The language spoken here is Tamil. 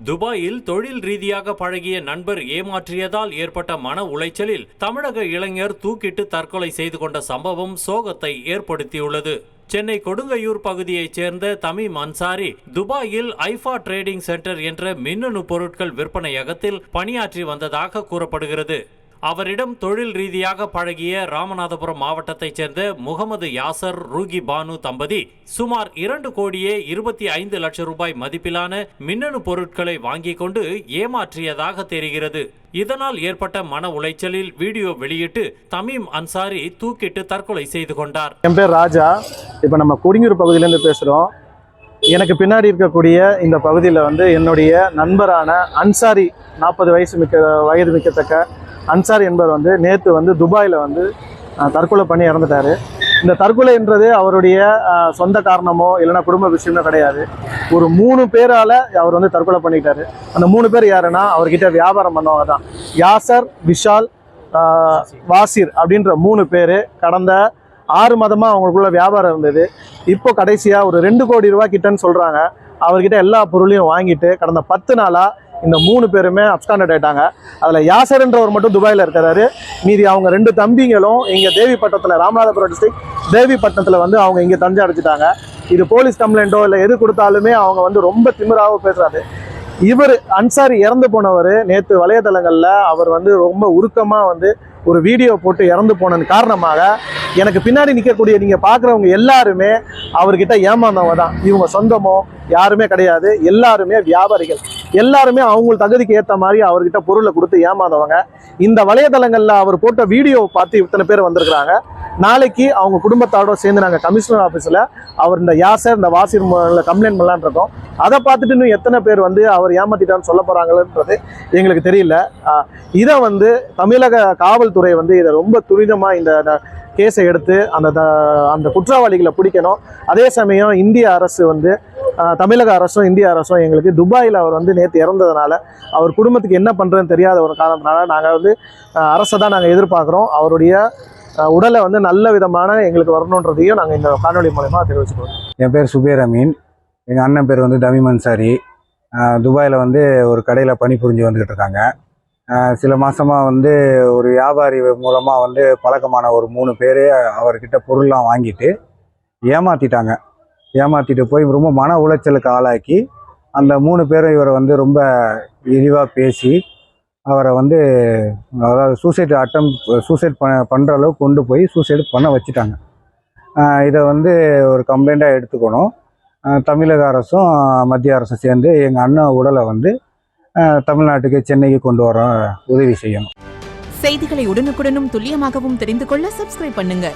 துபாயில் தொழில் ரீதியாக பழகிய நண்பர் ஏமாற்றியதால் ஏற்பட்ட மன உளைச்சலில் தமிழக இளைஞர் தூக்கிட்டு தற்கொலை செய்து கொண்ட சம்பவம் சோகத்தை ஏற்படுத்தியுள்ளது. சென்னை கொடுங்கையூர் பகுதியைச் சேர்ந்த தமீம் அன்சாரி துபாயில் ஐஃபா ட்ரேடிங் சென்டர் என்ற மின்னணு பொருட்கள் விற்பனையகத்தில் பணியாற்றி வந்ததாக கூறப்படுகிறது. அவரிடம் தொழில் ரீதியாக பழகிய ராமநாதபுரம் மாவட்டத்தைச் சேர்ந்த முகமது யாசர் ரூகி பானு தம்பதி சுமார் 2,25 லட்சம் ரூபாய் மதிப்பிலான மின்னணு பொருட்களை வாங்கிக் கொண்டு ஏமாற்றியதாக தெரிகிறது. இதனால் ஏற்பட்ட மன உளைச்சலில் வீடியோ வெளியிட்டு தமீம் அன்சாரி தூக்கிட்டு தற்கொலை செய்து கொண்டார். என் பேர் ராஜா. இப்போ நம்ம கொடுங்கையூர் பகுதியிலேருந்து பேசுகிறோம். எனக்கு பின்னாடி இருக்கக்கூடிய இந்த பகுதியில் என்னுடைய நண்பரான அன்சாரி 40 வயது மிக்கத்தக்க அன்சாரி என்பவர் நேற்று துபாயில் தற்கொலை பண்ணி இறந்துட்டார். இந்த தற்கொலைன்றது அவருடைய சொந்த காரணமோ இல்லைன்னா குடும்ப விஷயமோ கிடையாது. ஒரு 3 பேரால் அவர் தற்கொலை பண்ணிட்டாரு. அந்த 3 பேர் யாருன்னா அவர்கிட்ட வியாபாரம் பண்ணவங்க தான். யாசர், விஷால், வாசிர் அப்படின்ற 3 பேர் கடந்த 6 மாதமாக அவங்களுக்குள்ள வியாபாரம் இருந்தது. இப்போ கடைசியாக ஒரு 2 கோடி ரூபா கிட்டன்னு சொல்கிறாங்க. அவர்கிட்ட எல்லா பொருளையும் வாங்கிட்டு கடந்த 10 நாளாக இந்த 3 பேருமே அப்ஸ்காண்டட் ஆகிட்டாங்க. அதில் யாசர்ன்றவர் மட்டும் துபாயில் இருக்கிறாரு. மீதி அவங்க 2 தம்பிங்களும் இங்கே தேவிப்பட்டினத்தில், ராமநாதபுரம் டிஸ்ட்ரிக்ட் தேவிப்பட்டினத்தில் அவங்க இங்கே தஞ்சை அடைச்சிட்டாங்க. இது போலீஸ் கம்ப்ளைண்ட்டோ இல்லை எது கொடுத்தாலுமே அவங்க ரொம்ப திமிராக பேசுகிறாரு. இவர் அன்சாரி இறந்து போனவர் நேற்று வலைதளங்களில் அவர் ரொம்ப உருக்கமாக ஒரு வீடியோ போட்டு இறந்து போனது காரணமாக எனக்கு பின்னாடி நிற்கக்கூடிய நீங்கள் பார்க்குறவங்க எல்லாருமே அவர்கிட்ட ஏமாந்தவங்க தான். இவங்க சொந்தமோ யாருமே கிடையாது. எல்லாருமே வியாபாரிகள். எல்லாருமே அவங்க தகுதிக்கு ஏற்ற மாதிரி அவர்கிட்ட பொருளை கொடுத்து ஏமாந்தவங்க. இந்த வலைதளங்களில் அவர் போட்ட வீடியோவை பார்த்து இத்தனை பேர் வந்திருக்கிறாங்க. நாளைக்கு அவங்க குடும்பத்தோட சேர்ந்து நாங்கள் கமிஷனர் ஆஃபீஸில் அவர் இந்த யாசர், இந்த வாசிர் கம்ப்ளைண்ட் பண்ணலான் இருக்கோம். அதை பார்த்துட்டு இன்னும் எத்தனை பேர் அவர் ஏமாத்திட்டான்னு சொல்ல போகிறாங்கன்றது எங்களுக்கு தெரியல. இதை தமிழக காவல்துறை இதை ரொம்ப துரிதமாக இந்த கேஸை எடுத்து அந்த குற்றவாளிகளை பிடிக்கணும். அதே சமயம் இந்திய அரசு தமிழக அரசும் இந்திய அரசும் எங்களுக்கு துபாயில் அவர் நேற்று இறந்ததுனால அவர் குடும்பத்துக்கு என்ன பண்ணுறதுன்னு தெரியாத ஒரு காரணத்தினால நாங்கள் அரசை தான் நாங்கள் எதிர்பார்க்குறோம். அவருடைய உடலை நல்ல விதமான எங்களுக்கு வரணுன்றதையும் நாங்கள் இந்த காணொலி மூலமாக தெரிவிச்சுக்கிறோம். என் பேர் சுபேர் அமீன். எங்கள் அண்ணன் பேர் தமீம் அன்சாரி. துபாயில் ஒரு கடையில் பணிபுரிஞ்சு வந்துக்கிட்டு இருக்காங்க. சில மாதமாக ஒரு வியாபாரி மூலமாக பழக்கமான ஒரு 3 பேர் அவர்கிட்ட பொருள்லாம் வாங்கிட்டு ஏமாற்றிட்டாங்க. ஏமாற்றிட்டு போய் ரொம்ப மன உளைச்சலுக்கு ஆளாக்கி அந்த 3 பேரும் இவரை ரொம்ப இழிவாக பேசி அவரை அதாவது சூசைட் பண்ணுற அளவுக்கு கொண்டு போய் சூசைட் பண்ண வச்சுட்டாங்க. இதை ஒரு கம்ப்ளைண்ட்டாக எடுத்துக்கணும். தமிழக அரசும் மத்திய அரசும் சேர்ந்து எங்கள் அண்ணன் உடலை தமிழ்நாட்டுக்கு, சென்னைக்கு கொண்டு வர உதவி செய்யணும். செய்திகளை உடனுக்குடனும் துல்லியமாகவும் தெரிந்து கொள்ள சப்ஸ்கிரைப் பண்ணுங்க.